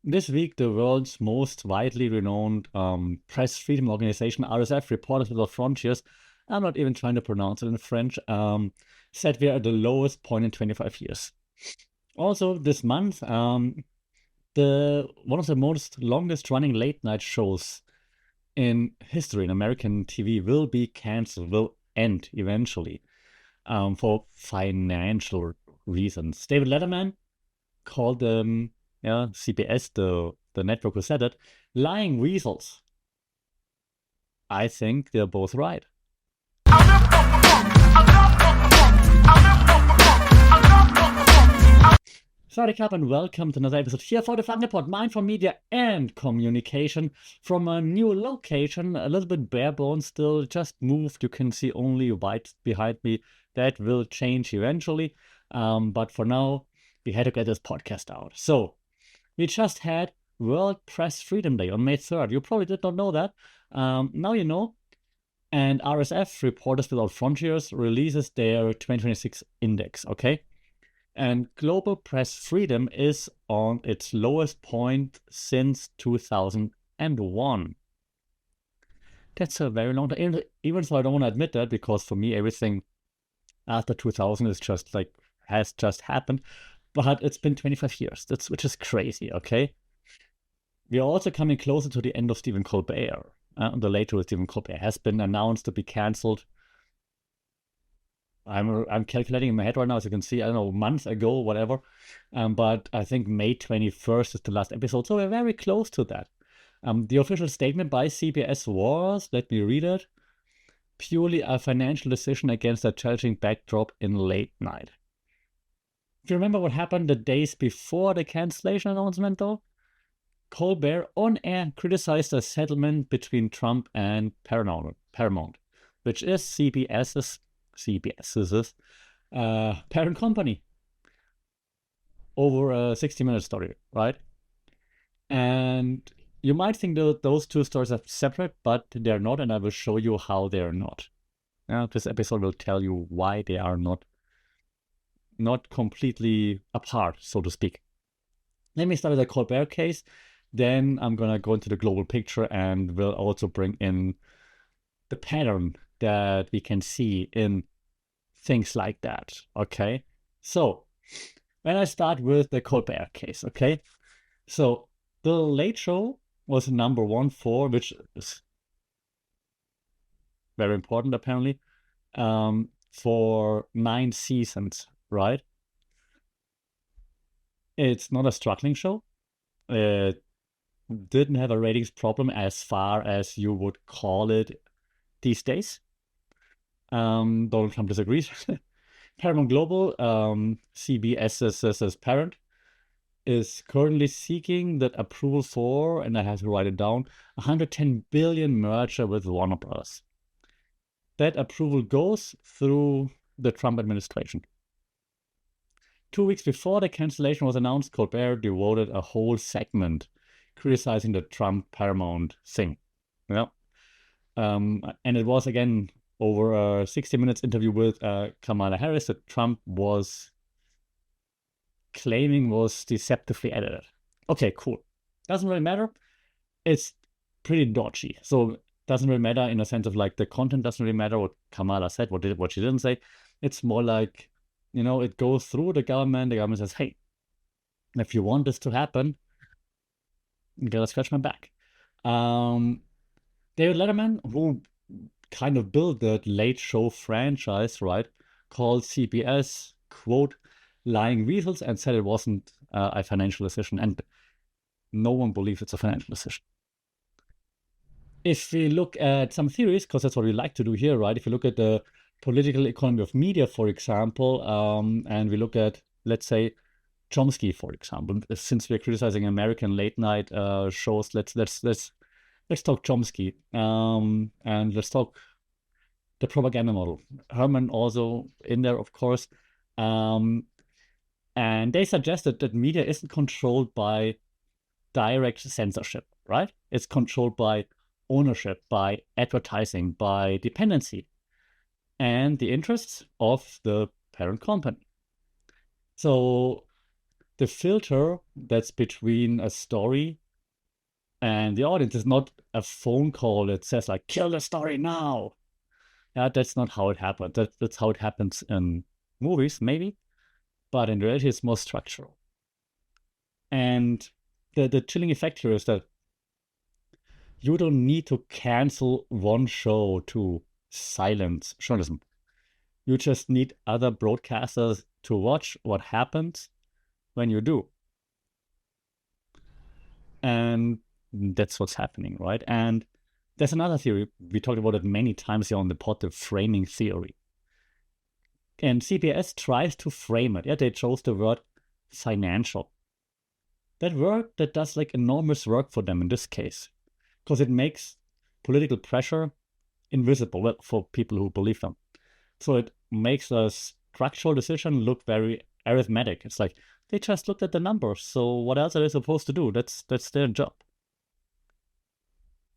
This week, the world's most widely renowned press freedom organization, RSF, Reporters Without Frontiers, I'm not even trying to pronounce it in French, said we are at the lowest point in 25 years. Also, this month, one of the most longest running late night shows in history in American TV will be canceled, will end eventually for financial reasons. David Letterman called CBS, the network who said it, lying weasels. I think they're both right. Saudi and welcome to another episode here for the Fun Report, Mindful Media and Communication from a new location, a little bit bare bones still, just moved. You can see only white behind me. That will change eventually. But for now, we had to get this podcast out. So, we just had World Press Freedom Day on May 3rd. You probably did not know that. Now you know. And RSF, Reporters Without Frontiers, releases their 2026 index, okay? And global press freedom is on its lowest point since 2001. That's a very long time, even though I don't want to admit that, because for me, everything after 2000 is just like, has just happened. But it's been 25 years, which is crazy, okay? We are also coming closer to the end of Stephen Colbert. The late Stephen Colbert has been announced to be cancelled. I'm calculating in my head right now, as you can see, I don't know, months ago, whatever. But I think May 21st is the last episode, so we're very close to that. The official statement by CBS was, let me read it, purely a financial decision against a challenging backdrop in late night. If you remember what happened the days before the cancellation announcement, though, Colbert on air criticized a settlement between Trump and Paramount, which is CBS's parent company, over a 60-minute story, right? And you might think that those two stories are separate, but they're not, and I will show you how they're not. This episode will tell you why they are not completely apart, so to speak. Let me start with the Colbert case. Then I'm going to go into the global picture and will also bring in the pattern that we can see in things like that, okay? So, when I start with the Colbert case, okay? So, The Late Show was number 1 which is very important apparently, for 9 seasons, right? It's not a struggling show. It didn't have a ratings problem as far as you would call it these days. Donald Trump disagrees. Paramount Global, CBS's parent, is currently seeking that approval for, and I have to write it down, $110 billion merger with Warner Bros. That approval goes through the Trump administration. 2 weeks before the cancellation was announced, Colbert devoted a whole segment criticizing the Trump Paramount thing. Yeah. And it was, again, over a 60 minutes interview with Kamala Harris that Trump was claiming was deceptively edited. Okay, cool. Doesn't really matter. It's pretty dodgy. So doesn't really matter in a sense of like the content doesn't really matter what Kamala said, what she didn't say. It's more like, it goes through the government. The government says, hey, if you want this to happen, you gotta scratch my back. David Letterman, who kind of built the Late Show franchise, right, called CBS, quote, lying weasels, and said it wasn't a financial decision. And no one believes it's a financial decision. If we look at some theories, because that's what we like to do here, right? If you look at the political economy of media, for example, and we look at, let's say, Chomsky, for example, since we're criticizing American late night shows, let's talk Chomsky, and let's talk the propaganda model. Herman also in there, of course, and they suggested that media isn't controlled by direct censorship, right? It's controlled by ownership, by advertising, by dependency, and the interests of the parent company. So The filter that's between a story and the audience is not a phone call that says like, kill the story now. Yeah, that's not how it happens. That's how it happens in movies, maybe, but in reality, it's more structural. And the chilling effect here is that you don't need to cancel one show to silence journalism. You just need other broadcasters to watch what happens when you do. And that's what's happening, right? And there's another theory. We talked about it many times here on the pod, the framing theory. And CBS tries to frame it. Yeah, they chose the word financial. That word that does like enormous work for them in this case, because it makes political pressure invisible, well, for people who believe them. So it makes a structural decision look very arithmetic. It's like they just looked at the numbers. So what else are they supposed to do? That's their job.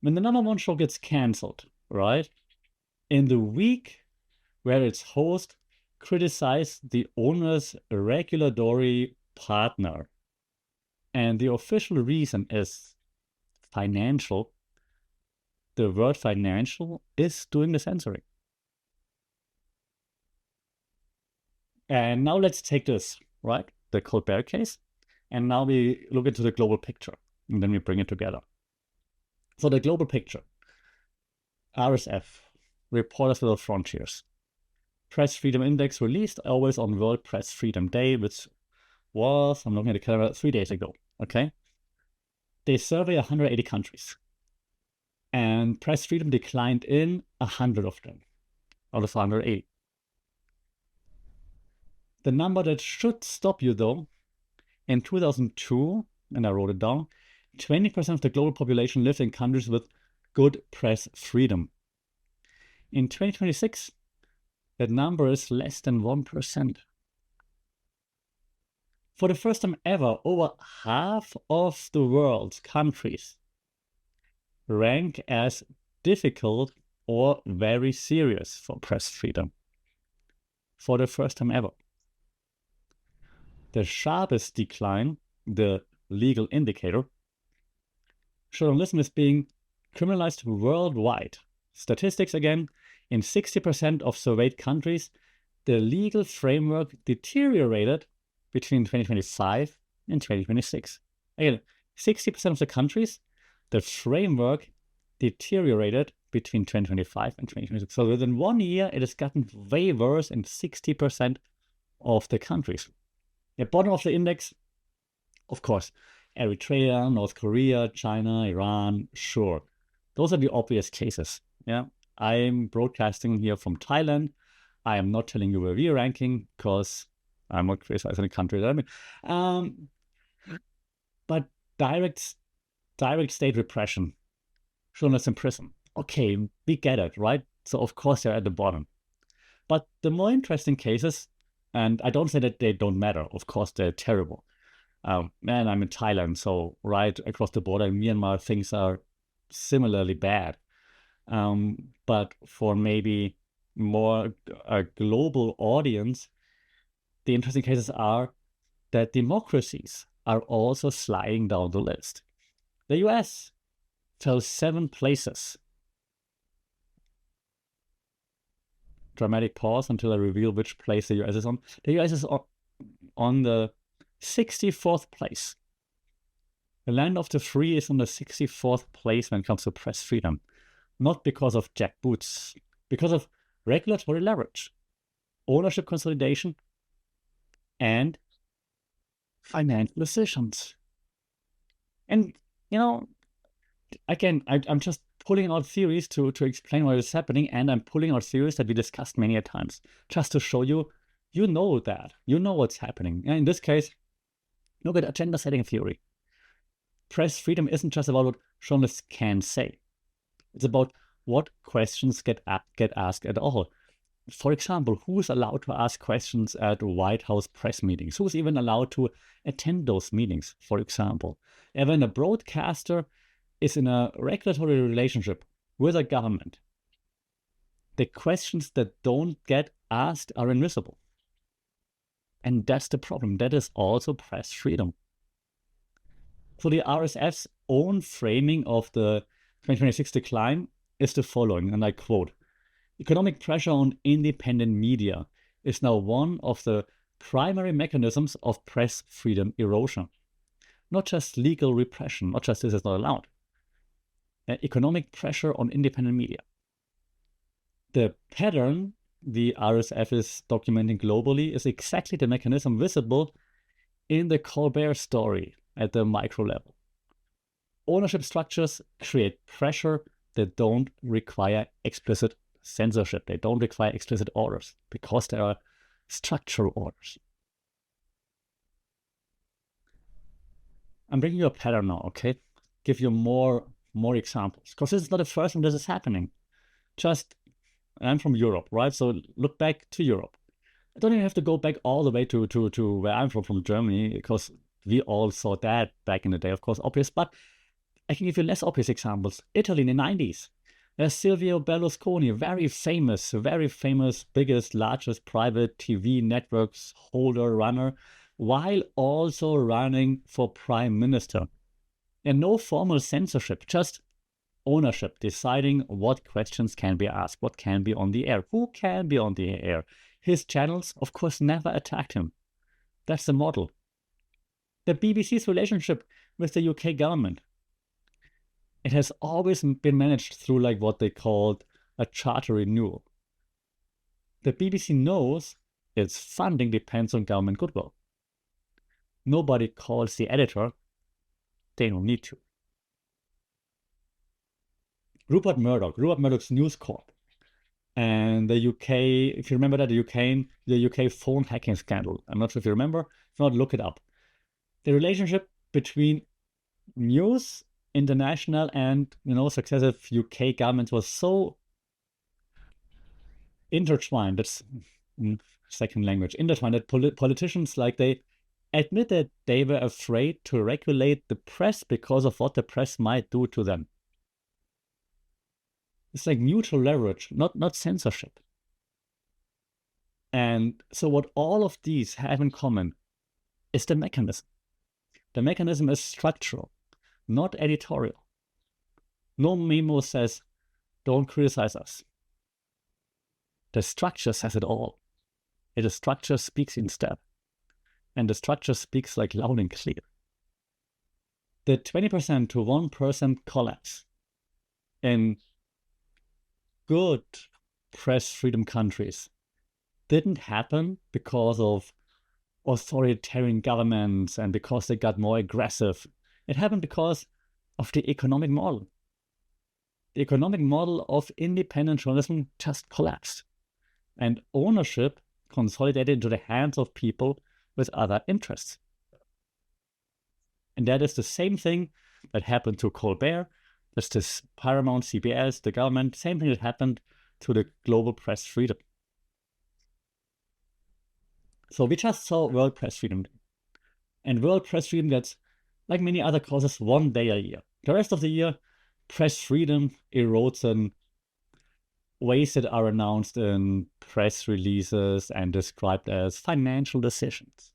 When the number one show gets canceled, right? In the week where its host criticized the owner's regulatory partner, and the official reason is financial, the word financial is doing the censoring. And now let's take this, right? The Colbert case. And now we look into the global picture, and then we bring it together. So the global picture. RSF, Reporters Without Frontiers. Press Freedom Index released always on World Press Freedom Day, which was, I'm looking at the calendar, 3 days ago, okay? They survey 180 countries. And press freedom declined in 100 of them, out of 180. The number that should stop you, though, in 2002, and I wrote it down, 20% of the global population lived in countries with good press freedom. In 2026, that number is less than 1%. For the first time ever, over half of the world's countries rank as difficult or very serious for press freedom. For the first time ever. The sharpest decline, the legal indicator, journalism is being criminalized worldwide. Statistics again, in 60% of surveyed countries, the legal framework deteriorated between 2025 and 2026. Again, 60% of the countries, the framework deteriorated between 2025 and 2026. So within 1 year, it has gotten way worse in 60% of the countries. The bottom of the index, of course, Eritrea, North Korea, China, Iran, sure. Those are the obvious cases. Yeah, I'm broadcasting here from Thailand. I am not telling you where we are ranking because I'm not criticizing the country that I'm in. But direct state repression, journalists in prison. Okay, we get it, right? So of course they're at the bottom. But the more interesting cases, and I don't say that they don't matter. Of course, they're terrible. Man, I'm in Thailand, so right across the border in Myanmar, things are similarly bad. But for maybe more a global audience, the interesting cases are that democracies are also sliding down the list. The US fell 7 places. Dramatic pause until I reveal which place the US is on. The US is on the 64th place. The land of the free is on the 64th place when it comes to press freedom. Not because of jackboots, because of regulatory leverage, ownership consolidation, and financial decisions. And, you know, again, I'm just pulling out theories to explain what is happening, and I'm pulling out theories that we discussed many a times, just to show you, you know that. You know what's happening. And in this case, look at agenda setting theory. Press freedom isn't just about what journalists can say. It's about what questions get asked at all. For example, who is allowed to ask questions at White House press meetings? Who is even allowed to attend those meetings, for example? And when a broadcaster is in a regulatory relationship with a government, the questions that don't get asked are invisible. And that's the problem. That is also press freedom. So the RSF's own framing of the 2026 decline is the following, and I quote, "Economic pressure on independent media is now one of the primary mechanisms of press freedom erosion. Not just legal repression, not just this is not allowed. Economic pressure on independent media." The pattern the RSF is documenting globally is exactly the mechanism visible in the Colbert story at the micro level. Ownership structures create pressure that don't require explicit censorship. They don't require explicit orders because there are structural orders. I'm bringing you a pattern now, okay? Give you more examples, because this is not the first time this is happening. I'm from Europe, right? So look back to Europe. I don't even have to go back all the way to where I'm from Germany, because we all saw that back in the day, of course, obvious. But I can give you less obvious examples. Italy in the 90s. There's Silvio Berlusconi, very famous, biggest, largest private TV networks holder, runner, while also running for prime minister. And no formal censorship, just ownership, deciding what questions can be asked, what can be on the air, who can be on the air. His channels, of course, never attacked him. That's the model. The BBC's relationship with the UK government, it has always been managed through like what they called a charter renewal. The BBC knows its funding depends on government goodwill. Nobody calls the editor. They don't need to. Rupert Murdoch's News Corp, and the UK, if you remember that, the UK phone hacking scandal. I'm not sure if you remember. If not, look it up. The relationship between News International and successive UK governments was so intertwined. That's second language. Intertwined that politicians they admit that they were afraid to regulate the press because of what the press might do to them. It's like mutual leverage, not censorship. And so what all of these have in common is the mechanism. The mechanism is structural, not editorial. No memo says, "Don't criticize us." The structure says it all. And the structure speaks instead. And the structure speaks like loud and clear. The 20% to 1% collapse in good press freedom countries didn't happen because of authoritarian governments and because they got more aggressive. It happened because of the economic model. The economic model of independent journalism just collapsed, and ownership consolidated into the hands of people with other interests. And that is the same thing that happened to Colbert. That's this Paramount, CBS, the government, same thing that happened to the global press freedom. So we just saw World Press Freedom Day. And World Press Freedom gets, like many other causes, one day a year. The rest of the year, press freedom erodes in ways that are announced in press releases and described as financial decisions.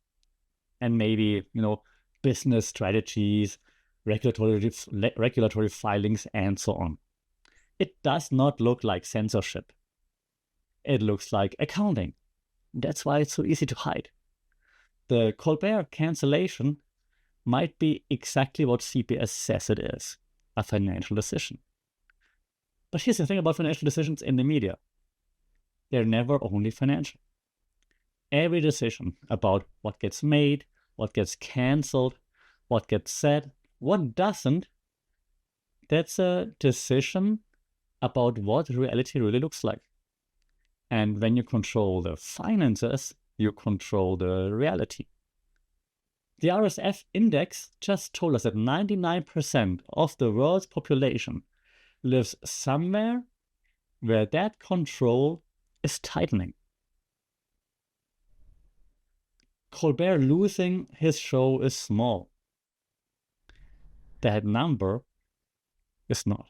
And maybe, business strategies, regulatory filings, and so on. It does not look like censorship. It looks like accounting. That's why it's so easy to hide. The Colbert cancellation might be exactly what CBS says it is, a financial decision. But here's the thing about financial decisions in the media. They're never only financial. Every decision about what gets made, what gets canceled, what gets said, what doesn't, that's a decision about what reality really looks like. And when you control the finances, you control the reality. The RSF index just told us that 99% of the world's population lives somewhere where that control is tightening. Colbert losing his show is small. That number is not.